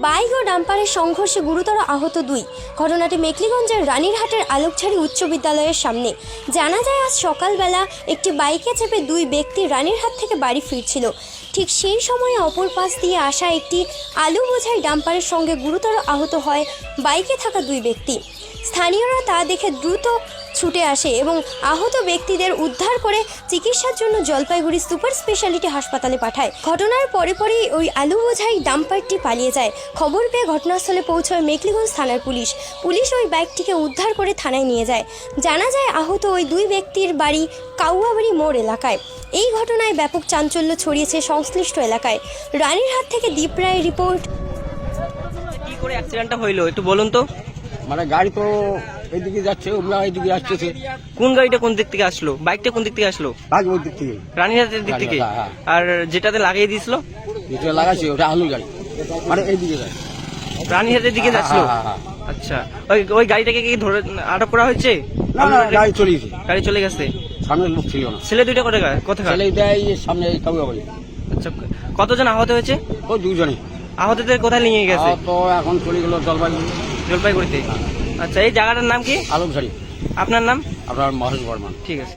Bike ও ডাম্পারের সংঘর্ষে গুরুতর আহত দুই। ঘটনাটি মেখলিগঞ্জের রানীরহাটের আলোকঝাড়ি উচ্চ বিদ্যালয়ের সামনে। জানা যায় আজ সকালবেলা একটি বাইকে চেপে দুই ব্যক্তি রানীরহাট থেকে বাড়ি ফিরছিল। ঠিক সেই সময়ে অপর পাশ দিয়ে আসা একটি আলু বোঝাই ডাম্পারের সঙ্গে গুরুতর আহত হয় বাইকে থাকা দুই ব্যক্তি। স্থানীয়রা তা দেখে দ্রুত ছুটে আসে এবং আহত ব্যক্তিদের উদ্ধার করে চিকিৎসার জন্য জলপাইগুড়ি সুপার স্পেশালিটি হাসপাতালে পাঠায়। ঘটনার পরেই ওই আলু বোঝাই ডাম্পারটি পালিয়ে যায়। খবর পেয়ে ঘটনাস্থলে পৌঁছয় মেখলিগঞ্জ থানার পুলিশ ওই বাইকটিকে উদ্ধার করে থানায় নিয়ে যায়। জানা যায় আহত ওই দুই ব্যক্তির বাড়ি কাউয়াবাড়ি মোড় এলাকায়। এই ঘটনায় ব্যাপক চাঞ্চল্য ছড়িয়েছে সংশ্লিষ্ট এলাকায়। রানীরহাট থেকে দীপ রায়ের রিপোর্ট। কি করে অ্যাক্সিডেন্টটা হইলো একটু বলুন তো। মানে গাড়ি তো এইদিকে যাচ্ছে, ওগুলা এইদিকে আসতেছে। কোন গাড়িটা কোন দিক থেকে আসলো, বাইকটা কোন দিক থেকে আসলো? বাঘ ওই দিক থেকে, রানীহাটের দিক থেকে। হ্যাঁ। আর যেটাতে লাগিয়ে দিয়েছিল যেটা লাগাইছে ওটা আলু গাড়ি, মানে এইদিকে যায়, রানীহাটের দিকে যাচ্ছিল। হ্যাঁ। আচ্ছা, ওই গাড়িটাকে কি ধরে আটক করা হয়েছে? না না, গাড়ি চলেছে, গাড়ি চলে গেছে। সামনে লোক ছিল না। ছেলে দুইটা কোথাকার? ছেলে দেয় সামনে কাউয়া বাড়ি। আচ্ছা, কতজন আহত হয়েছে? ও দুজনে। আহতদের কোথায় নিয়ে গেছে? তো এখন চলে গেল জলপাইগুড়িতে। আচ্ছা, এই জায়গাটার নাম কি? আলমঝাড়ি। আপনার নাম? আপনার মহেশ বর্মন। ঠিক আছে।